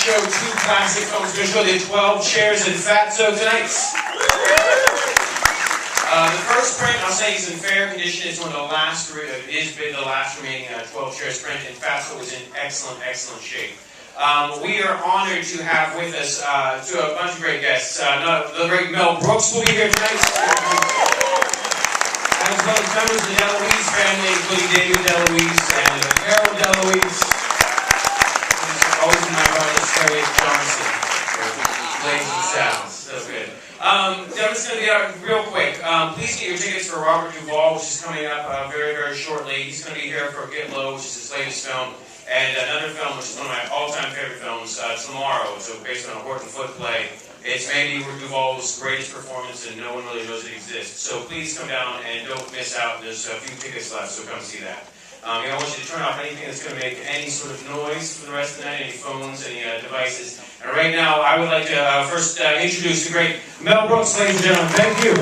show 2 classic films. We're going to show the 12 Chairs in Fatso tonight. The first print, I'll say, is in fair condition. It's one of the last, the last remaining 12 Chairs print, and Fatso was in excellent, excellent shape. We are honored to have with us to a bunch of great guests. The great Mel Brooks will be here tonight, as well as members of the DeLuise family, including David DeLuise and Aero DeLuise. Always in my brother, Terry Johnson. Blazing sounds. So good. I'm just going to get out real quick. Please get your tickets for Robert Duvall, which is coming up very, very shortly. He's going to be here for Get Low, which is his latest film. And another film, which is one of my all-time favorite films, Tomorrow. So based on a Horton Foote play. It's maybe Duvall's greatest performance, and no one really knows it exists. So please come down and don't miss out. There's a few tickets left, so come see that. I want you to turn off anything that's going to make any sort of noise for the rest of the night, any phones, any devices. And right now, I would like to first introduce the great Mel Brooks, ladies and gentlemen. Thank you.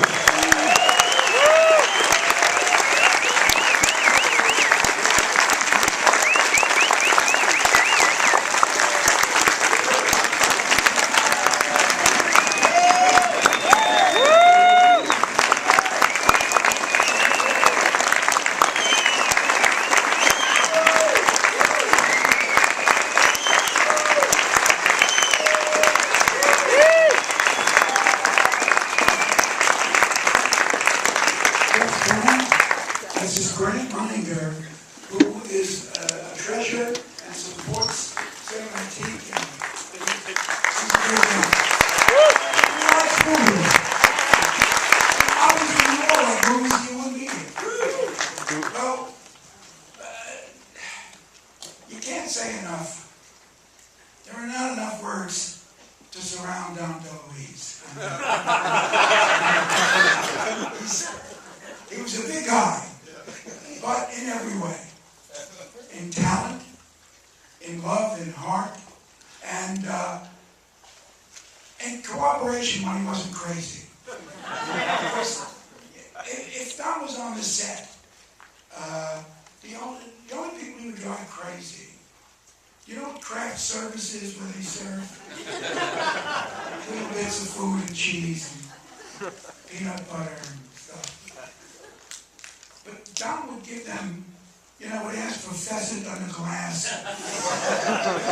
Dom DeLuise. He was a big guy, but in every way. In talent, in love, in heart, and in cooperation when he wasn't crazy. If Dom was on the set, the only people who would drive crazy, you know what craft service is where they serve? Little bits of food and cheese and peanut butter and stuff. But Dom would give them, would ask for pheasant on the glass.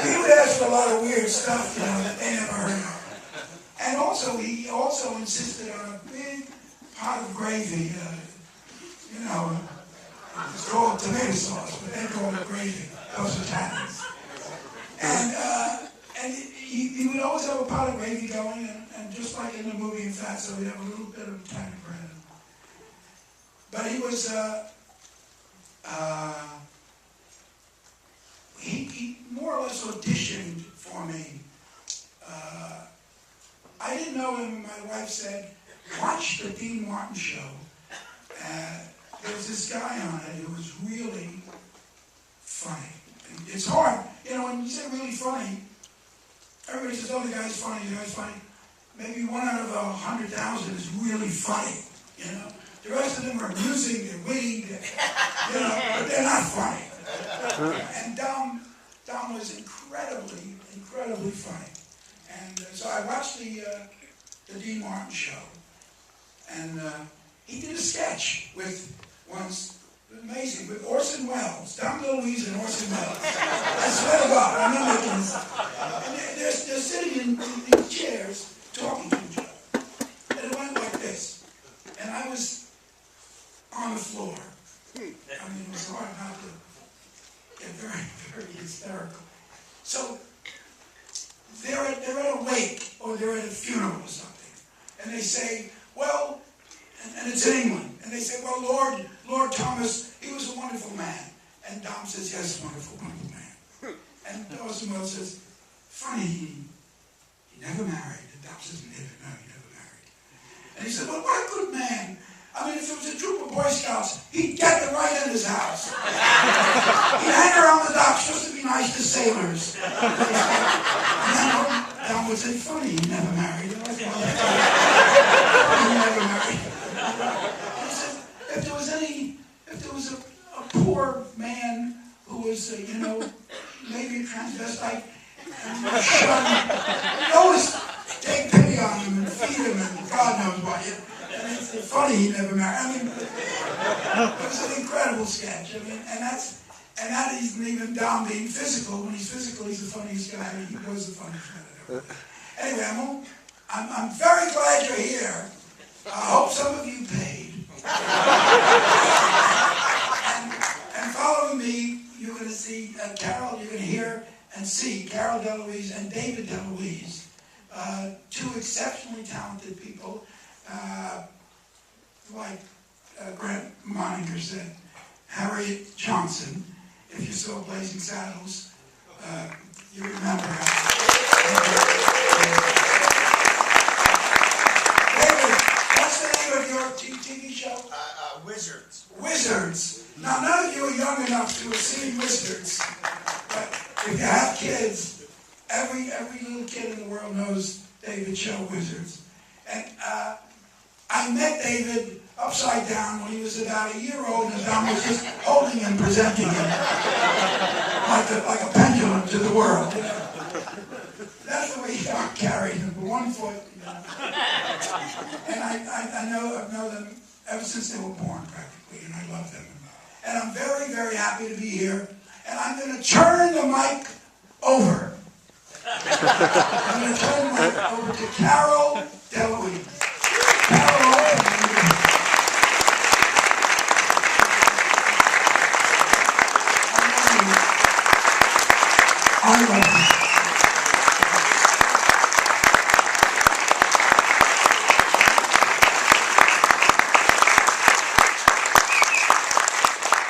He would ask for a lot of weird stuff, that they never heard of. And also, he also insisted on a big pot of gravy, it's called tomato sauce, but they call it gravy. Those Italians. And he would always have a pot of gravy going, and just like in the movie in Fatso, he'd have a little bit of Italian bread. But he was, he more or less auditioned for me. I didn't know him, my wife said, watch the Dean Martin show. There was this guy on it who was really funny. It's hard, when you say really funny, everybody says, oh, the guy's funny, the guy's funny. Maybe 1 out of 100,000 is really funny, The rest of them are amusing, they're witty, but they're not funny. And Dom was incredibly, incredibly funny. And so I watched the Dean Martin show, and he did a sketch with amazing, with Orson Welles, Dom DeLuise and Orson Welles. I swear to God, I remember this. And they're sitting in these chairs talking to each other. And it went like this. And I was on the floor. It was hard not to get very, very hysterical. So they're at a wake, or they're at a funeral or something. And they say, well, and it's in England. And they say, well, Lord Thomas, he was a wonderful man. And Dom says, yes, wonderful, wonderful man. And Orson Welles says, funny, he never married. And Dom says, no, he never married. And he said, well, what a good man. If it was a troop of Boy Scouts, he'd get them right in his house. He'd hang around the docks just to be nice to sailors. And then Dom would say, funny, he never married. And I thought, he never married. He said, if there was a poor man who was, maybe a transvestite, shun him. You always take pity on him and feed him and God knows what. And it's funny he never married. I mean, it was an incredible sketch. I mean, and that isn't even Dom being physical. When he's physical, he's the funniest guy. He was the funniest guy. Anyway, I'm very glad you're here. I hope some of you paid. and following me, you're going to see Carol. You're going to hear and see Carol DeLuise and David DeLuise, two exceptionally talented people. Like Grant Moninger said, Harriet Johnson. If you saw Blazing Saddles, you remember her. David, what's the name of your TV show? Wizards. Wizards. Now, none of you are young enough to have seen Wizards, but if you have kids, every little kid in the world knows David's show, Wizards. And I met David upside down when he was about a year old, and Dom was just holding him, presenting him like a pendulum to the world. You know? That's the way Dom carried him, with one foot. You know? And I've known them ever since they were born, practically, and I love them. And I'm very, very happy to be here. And I'm going to turn the mic over. I'm going to turn the mic over to Carol DeLuise. Carol, I love you.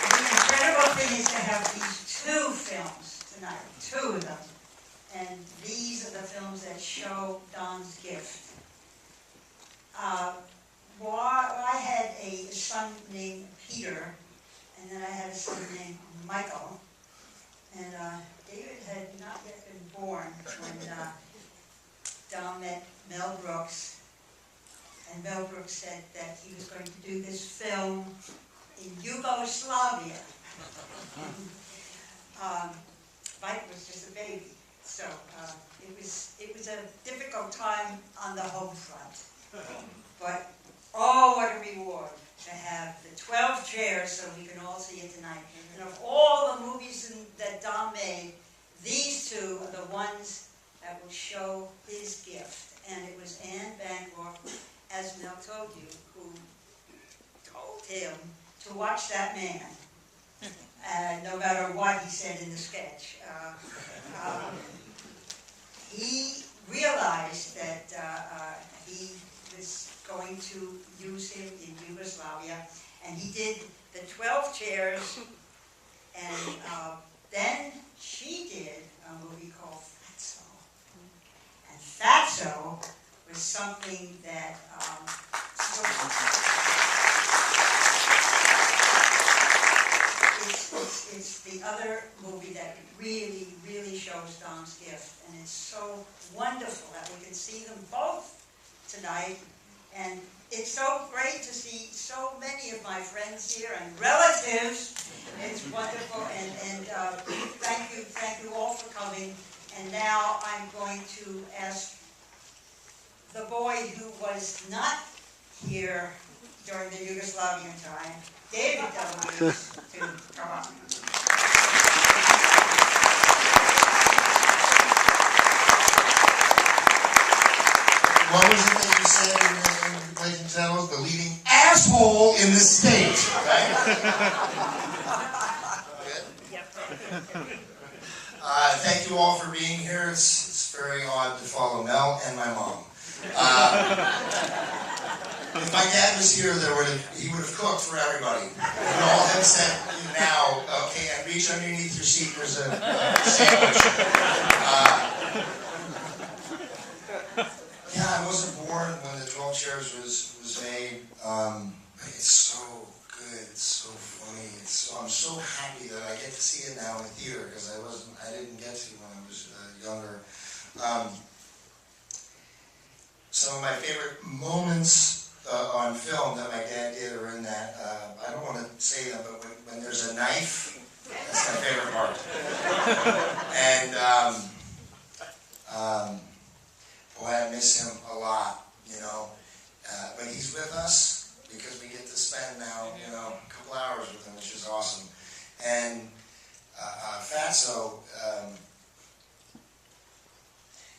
The incredible thing is to have these two films tonight, two of them. And these are the films that show Dom's gift. I had a son named Peter, and then I had a son named Michael. And David had not yet been born when Dom met Mel Brooks. And Mel Brooks said that he was going to do this film in Yugoslavia. Mike was just a baby, so it was a difficult time on the home front. But oh, what a reward to have the 12 chairs so we can all see it tonight. And of all the movies that Dom made, these two are the ones that will show his gift. And it was Anne Bancroft, as Mel told you, who told him to watch that man, no matter what he said in the sketch. He realized that he was going to use him in Yugoslavia, and he did the 12 chairs, and then she did a movie called Fatso. And Fatso was something that it's the other movie that really, really shows Dom's gift, and it's so wonderful that we can see them both tonight. And it's so great to see so many of my friends here and relatives. It's wonderful, and thank you all for coming. And now I'm going to ask the boy who was not here during the Yugoslavian time, David DeLuise, to come on. What was it that you said in Blazing Saddles? The leading asshole in the state, right? Thank you all for being here. It's very odd to follow Mel and my mom. If my dad was here, he would have cooked for everybody. We would all have said, now, okay, and reach underneath your seat, there's a sandwich. Yeah, I wasn't born when the 12 Chairs was made. It's so good, it's so funny. I'm so happy that I get to see it now in the theater, because I didn't get to when I was younger. Some of my favorite moments on film that my dad did are in that. I don't want to say them, but when there's a knife, that's my favorite part. And Boy, I miss him a lot, you know. But he's with us because we get to spend now, you know, a couple hours with him, which is awesome. And Fatso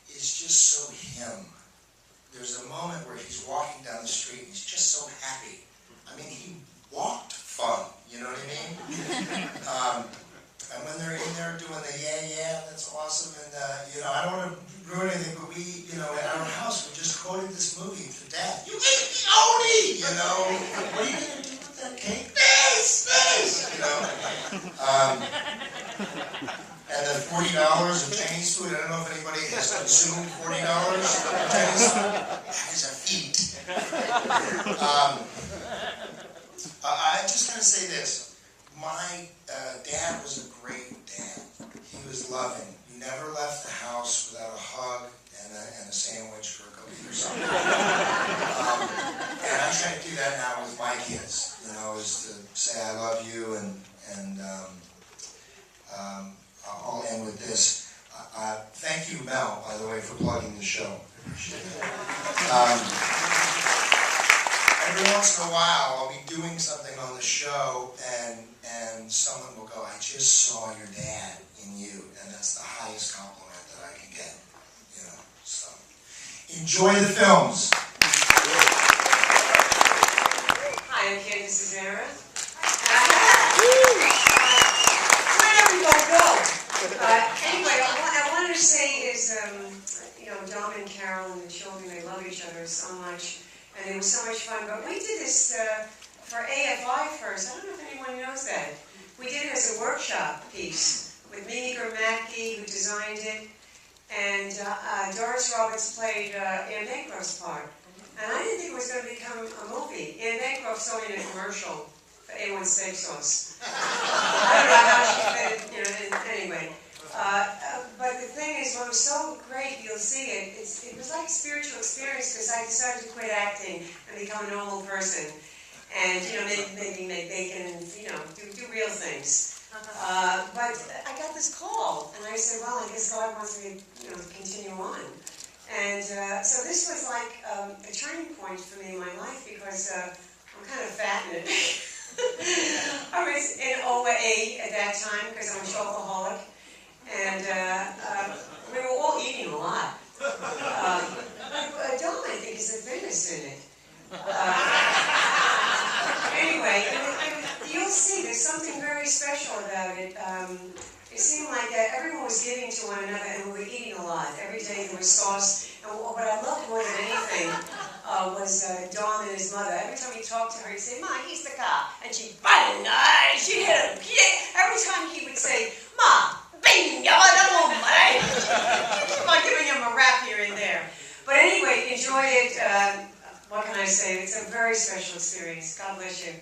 is just so him. There's a moment where he's walking down the street and he's just so happy. I mean, he walked fun, you know what I mean? And when they're in there doing the yeah, that's awesome, and you know, I don't want to ruin anything, but we, you know, at our house, we just quoted this movie to Dad. You ate the Oni, you know. What are you gonna do with that cake? This, you know. And then $40 of Chinese food. I don't know if anybody has consumed $40 of Chinese food. That is a feat. I just gotta say this. My dad was a great dad. He was loving. He never left the house without a hug and a sandwich or a cookie or something. And I try to do that now with my kids. You know, is to say I love you, and I'll end with this. Thank you, Mel, by the way, for plugging the show. I appreciate it. Every once in a while, I'll be doing something on the show, and someone will go, I just saw your dad in you, and that's the highest compliment that I can get, you know, so. Enjoy the films. Hi, I'm Candice Azzara. Wherever you go. Anyway, what I wanted to say is, you know, Dom and Carol and the children, they love each other so much. And it was so much fun, but we did this for AFI first. I don't know if anyone knows that. We did it as a workshop piece with Mimi Gramacki, who designed it, and Doris Roberts played Anne Bancroft's part. And I didn't think it was going to become a movie. Anne Bancroft saw me in a commercial for A1 steak sauce. I don't know how she fit it, you know, anyway. But the thing is, what was so great, you'll see it, it was like a spiritual experience because I decided to quit acting and become a normal person. And, you know, maybe make bacon and, you know, do real things. But I got this call, and I said, well, I guess God wants me to, you know, continue on. And so this was like a turning point for me in my life because I'm kind of fat in it. I was in OA at that time because I'm a shopaholic. And we were all eating a lot. Dom, I think, is the thinnest in it. Anyway, you'll see there's something very special about it. It seemed like everyone was giving to one another and we were eating a lot. Every day there was sauce. And what I loved more than anything was Dom and his mother. Every time he talked to her, he'd say, Ma, he's the car. And she'd hit him. Every time he would say, Ma, keep on giving him a rap here and there. But anyway, enjoy it. What can I say? It's a very special experience. God bless you.